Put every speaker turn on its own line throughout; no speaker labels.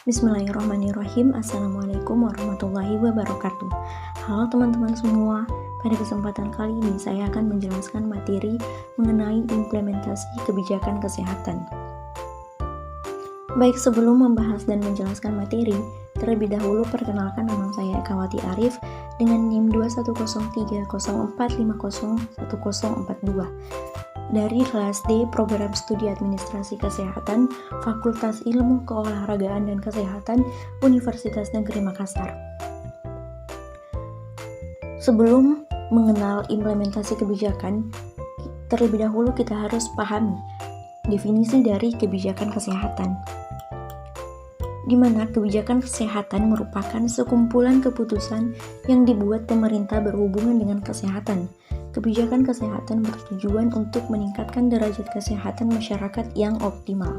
Bismillahirrahmanirrahim. Assalamualaikum warahmatullahi wabarakatuh. Halo teman-teman semua, pada kesempatan kali ini saya akan menjelaskan materi mengenai implementasi kebijakan kesehatan. Baik, sebelum membahas dan menjelaskan materi, terlebih dahulu perkenalkan, nama saya Ekawati Arif dengan NIM 210304501042 dari kelas D Program Studi Administrasi Kesehatan Fakultas Ilmu Keolahragaan dan Kesehatan Universitas Negeri Makassar. Sebelum mengenal implementasi kebijakan, terlebih dahulu kita harus pahami definisi dari kebijakan kesehatan, di mana kebijakan kesehatan merupakan sekumpulan keputusan yang dibuat pemerintah berhubungan dengan kesehatan. Kebijakan kesehatan bertujuan untuk meningkatkan derajat kesehatan masyarakat yang optimal.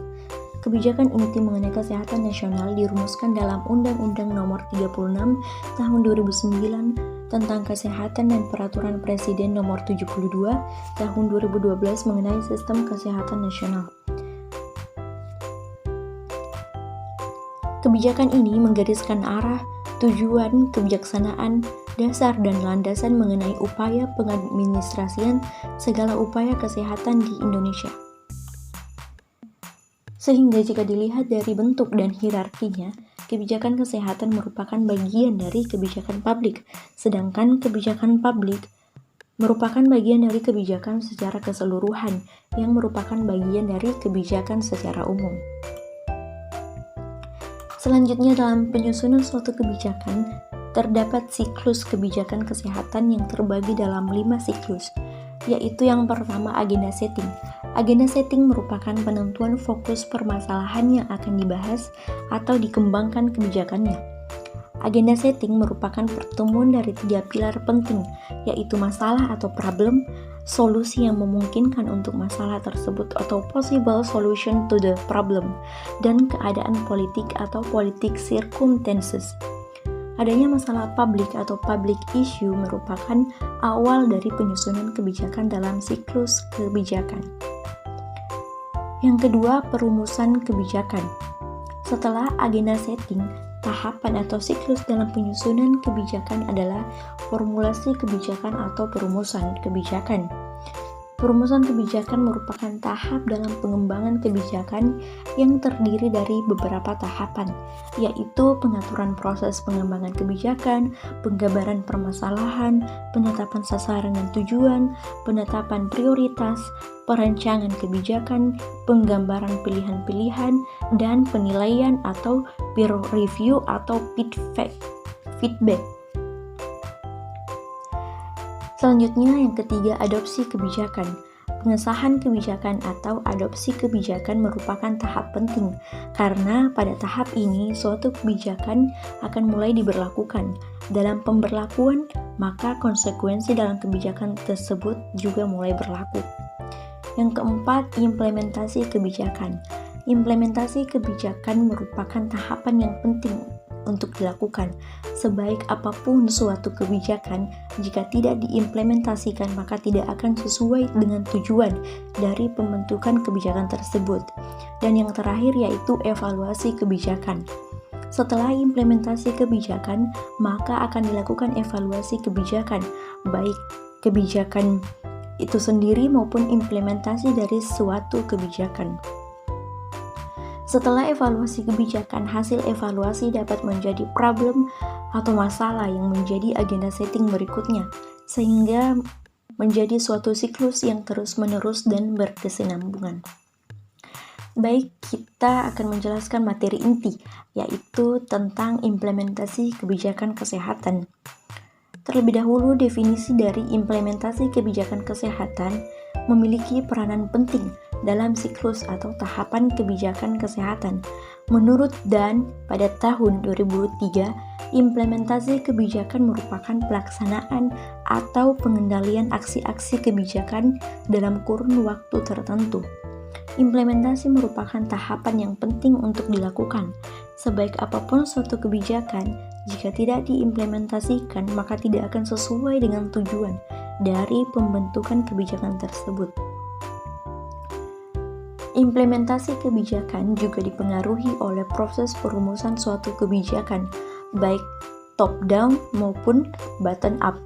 Kebijakan inti mengenai kesehatan nasional dirumuskan dalam Undang-Undang Nomor 36 Tahun 2009 tentang Kesehatan dan Peraturan Presiden Nomor 72 Tahun 2012 mengenai Sistem Kesehatan Nasional. Kebijakan ini menggariskan arah, tujuan, kebijaksanaan, dasar dan landasan mengenai upaya pengadministrasian segala upaya kesehatan di Indonesia. Sehingga jika dilihat dari bentuk dan hierarkinya, kebijakan kesehatan merupakan bagian dari kebijakan publik, sedangkan kebijakan publik merupakan bagian dari kebijakan secara keseluruhan yang merupakan bagian dari kebijakan secara umum. Selanjutnya, dalam penyusunan suatu kebijakan, terdapat siklus kebijakan kesehatan yang terbagi dalam 5 siklus, yaitu yang pertama agenda setting. Agenda setting merupakan penentuan fokus permasalahan yang akan dibahas atau dikembangkan kebijakannya. Agenda setting merupakan pertemuan dari 3 pilar penting, yaitu masalah atau problem, solusi yang memungkinkan untuk masalah tersebut atau possible solution to the problem, dan keadaan politik atau politik circumstances. Adanya masalah publik atau public issue merupakan awal dari penyusunan kebijakan dalam siklus kebijakan. Yang kedua, perumusan kebijakan. Setelah agenda setting, tahapan atau siklus dalam penyusunan kebijakan adalah formulasi kebijakan atau perumusan kebijakan. Perumusan kebijakan merupakan tahap dalam pengembangan kebijakan yang terdiri dari beberapa tahapan, yaitu pengaturan proses pengembangan kebijakan, penggambaran permasalahan, penetapan sasaran dan tujuan, penetapan prioritas, perancangan kebijakan, penggambaran pilihan-pilihan, dan penilaian atau peer review atau feedback. Selanjutnya, yang ketiga, adopsi kebijakan. Pengesahan kebijakan atau adopsi kebijakan merupakan tahap penting, karena pada tahap ini suatu kebijakan akan mulai diberlakukan. Dalam pemberlakuan, maka konsekuensi dalam kebijakan tersebut juga mulai berlaku. Yang keempat, implementasi kebijakan. Implementasi kebijakan merupakan tahapan yang penting untuk dilakukan. Sebaik apapun suatu kebijakan, jika tidak diimplementasikan maka tidak akan sesuai dengan tujuan dari pembentukan kebijakan tersebut. Dan yang terakhir yaitu evaluasi kebijakan. Setelah implementasi kebijakan, maka akan dilakukan evaluasi kebijakan, baik kebijakan itu sendiri maupun implementasi dari suatu kebijakan. Setelah evaluasi kebijakan, hasil evaluasi dapat menjadi problem atau masalah yang menjadi agenda setting berikutnya, sehingga menjadi suatu siklus yang terus-menerus dan berkesinambungan. Baik, kita akan menjelaskan materi inti, yaitu tentang implementasi kebijakan kesehatan. Terlebih dahulu, definisi dari implementasi kebijakan kesehatan memiliki peranan penting dalam siklus atau tahapan kebijakan kesehatan. Menurut Dan, pada tahun 2003, implementasi kebijakan merupakan pelaksanaan atau pengendalian aksi-aksi kebijakan dalam kurun waktu tertentu. Implementasi merupakan tahapan yang penting untuk dilakukan. Sebaik apapun suatu kebijakan, jika tidak diimplementasikan, maka tidak akan sesuai dengan tujuan dari pembentukan kebijakan tersebut. Implementasi kebijakan juga dipengaruhi oleh proses perumusan suatu kebijakan, baik top-down maupun bottom-up.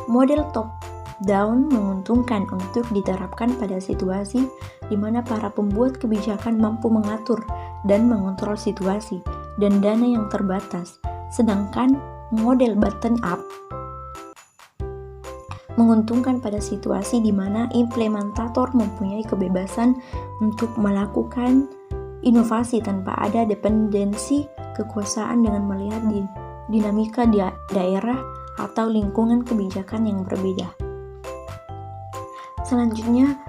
Model top-down menguntungkan untuk diterapkan pada situasi di mana para pembuat kebijakan mampu mengatur dan mengontrol situasi dan dana yang terbatas. Sedangkan model bottom-up menguntungkan pada situasi di mana implementator mempunyai kebebasan untuk melakukan inovasi tanpa ada dependensi kekuasaan dengan melihat dinamika daerah atau lingkungan kebijakan yang berbeda. Selanjutnya,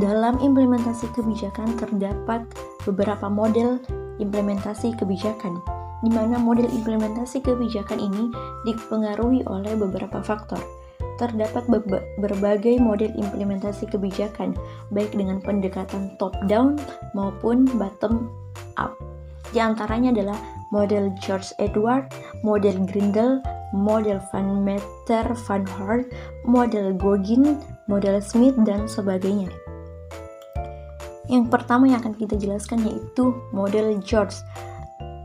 dalam implementasi kebijakan terdapat beberapa model implementasi kebijakan, di mana model implementasi kebijakan ini dipengaruhi oleh beberapa faktor. Terdapat berbagai model implementasi kebijakan, baik dengan pendekatan top-down maupun bottom-up. Di antaranya adalah model George Edward, model Grindel, model Van Meter Van Horn, model Gogin, model Smith, dan sebagainya. Yang pertama yang akan kita jelaskan yaitu model George.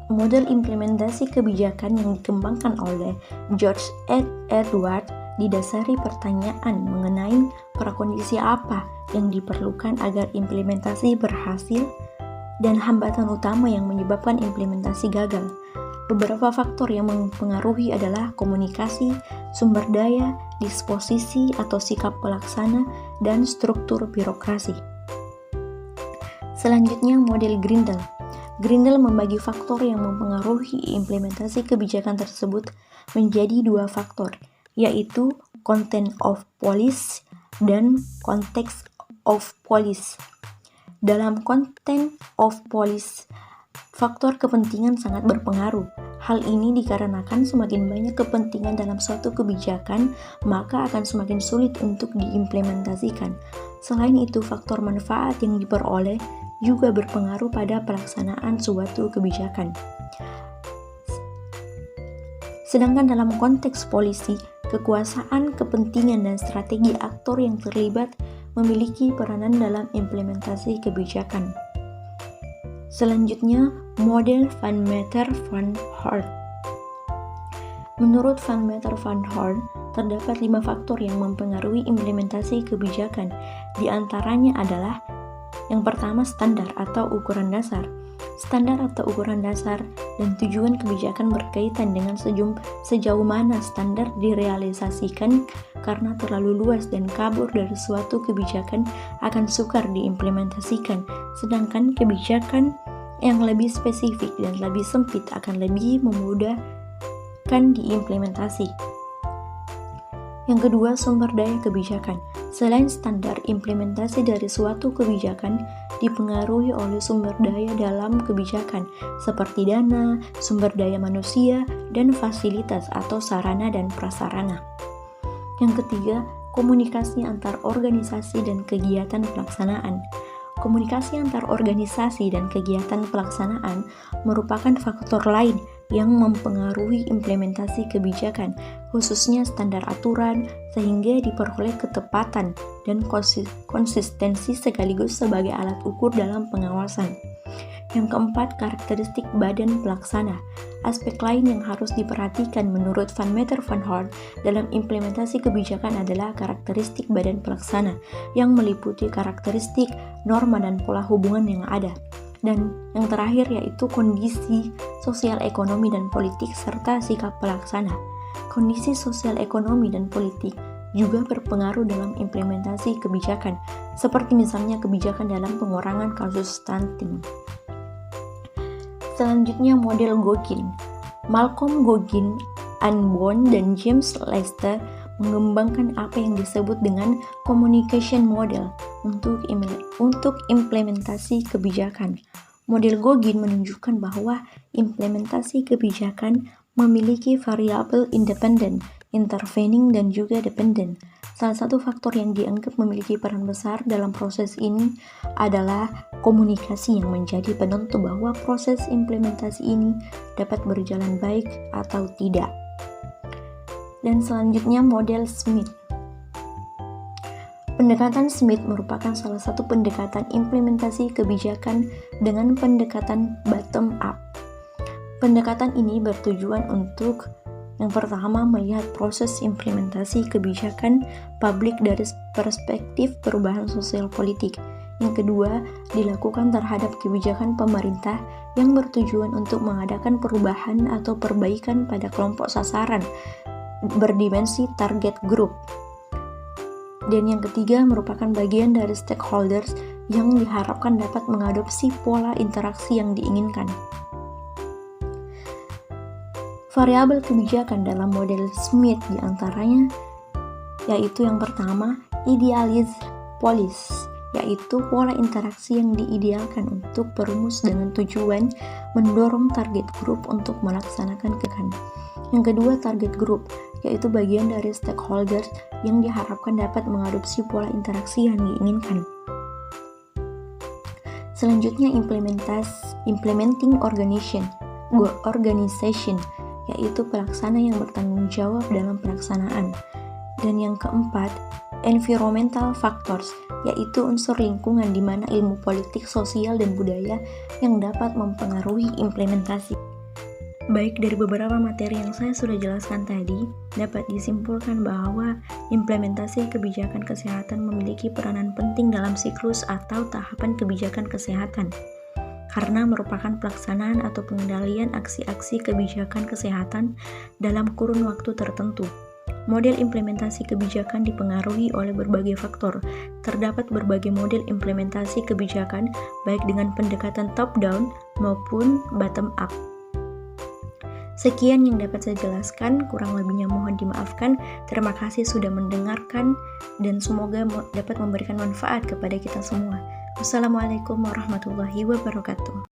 Model implementasi kebijakan yang dikembangkan oleh George Edward didasari pertanyaan mengenai prakondisi apa yang diperlukan agar implementasi berhasil dan hambatan utama yang menyebabkan implementasi gagal. Beberapa faktor yang mempengaruhi adalah komunikasi, sumber daya, disposisi atau sikap pelaksana, dan struktur birokrasi. Selanjutnya model Grindel. Grindel membagi faktor yang mempengaruhi implementasi kebijakan tersebut menjadi dua faktor, yaitu content of policy dan context of policy. Dalam content of policy, faktor kepentingan sangat berpengaruh. Hal ini dikarenakan semakin banyak kepentingan dalam suatu kebijakan, maka akan semakin sulit untuk diimplementasikan. Selain itu, faktor manfaat yang diperoleh juga berpengaruh pada pelaksanaan suatu kebijakan. Sedangkan dalam konteks polisi, kekuasaan, kepentingan, dan strategi aktor yang terlibat memiliki peranan dalam implementasi kebijakan. Selanjutnya, model Van Meter Van Horn. Menurut Van Meter Van Horn, terdapat 5 faktor yang mempengaruhi implementasi kebijakan. Di antaranya adalah yang pertama, standar atau ukuran dasar. Standar atau ukuran dasar dan tujuan kebijakan berkaitan dengan sejauh mana standar direalisasikan, karena terlalu luas dan kabur dari suatu kebijakan akan sukar diimplementasikan, sedangkan kebijakan yang lebih spesifik dan lebih sempit akan lebih memudahkan diimplementasi. Yang kedua, sumber daya kebijakan. Selain standar, implementasi dari suatu kebijakan dipengaruhi oleh sumber daya dalam kebijakan, seperti dana, sumber daya manusia, dan fasilitas atau sarana dan prasarana. Yang ketiga, komunikasi antar organisasi dan kegiatan pelaksanaan. Komunikasi antar organisasi dan kegiatan pelaksanaan merupakan faktor lain yang mempengaruhi implementasi kebijakan, khususnya standar aturan, sehingga diperoleh ketepatan dan konsistensi sekaligus sebagai alat ukur dalam pengawasan. Yang keempat, karakteristik badan pelaksana. Aspek lain yang harus diperhatikan menurut Van Meter Van Horn dalam implementasi kebijakan adalah karakteristik badan pelaksana, yang meliputi karakteristik, norma, dan pola hubungan yang ada. Dan yang terakhir yaitu kondisi sosial ekonomi dan politik serta sikap pelaksana. Kondisi sosial ekonomi dan politik juga berpengaruh dalam implementasi kebijakan, seperti misalnya kebijakan dalam pengurangan kasus stunting. Selanjutnya model Gogin. Malcolm Gogin, Anne Bond, dan James Lester mengembangkan apa yang disebut dengan communication model untuk implementasi kebijakan. Model Gogin menunjukkan bahwa implementasi kebijakan memiliki variabel independen, intervening, dan juga dependen. Salah satu faktor yang dianggap memiliki peran besar dalam proses ini adalah komunikasi yang menjadi penentu bahwa proses implementasi ini dapat berjalan baik atau tidak. Dan selanjutnya model Smith. Pendekatan Smith merupakan salah satu pendekatan implementasi kebijakan dengan pendekatan bottom up. Pendekatan ini bertujuan untuk yang pertama, melihat proses implementasi kebijakan publik dari perspektif perubahan sosial politik. Yang kedua, dilakukan terhadap kebijakan pemerintah yang bertujuan untuk mengadakan perubahan atau perbaikan pada kelompok sasaran berdimensi target group. Dan yang ketiga, merupakan bagian dari stakeholders yang diharapkan dapat mengadopsi pola interaksi yang diinginkan. Variabel kebijakan dalam model Smith diantaranya yaitu yang pertama, idealized policy, yaitu pola interaksi yang diidealkan untuk perumus dengan tujuan mendorong target group untuk melaksanakan kebijakan. Yang kedua, target group, yaitu bagian dari stakeholders yang diharapkan dapat mengadopsi pola interaksi yang diinginkan. Selanjutnya, implementing organization, yaitu pelaksana yang bertanggung jawab dalam pelaksanaan. Dan yang keempat, environmental factors, yaitu unsur lingkungan di mana ilmu politik, sosial, dan budaya yang dapat mempengaruhi implementasi. Baik, dari beberapa materi yang saya sudah jelaskan tadi, dapat disimpulkan bahwa implementasi kebijakan kesehatan memiliki peranan penting dalam siklus atau tahapan kebijakan kesehatan, karena merupakan pelaksanaan atau pengendalian aksi-aksi kebijakan kesehatan dalam kurun waktu tertentu. Model implementasi kebijakan dipengaruhi oleh berbagai faktor. Terdapat berbagai model implementasi kebijakan, baik dengan pendekatan top-down maupun bottom-up. Sekian yang dapat saya jelaskan, kurang lebihnya mohon dimaafkan. Terima kasih sudah mendengarkan dan semoga dapat memberikan manfaat kepada kita semua. Wassalamualaikum warahmatullahi wabarakatuh.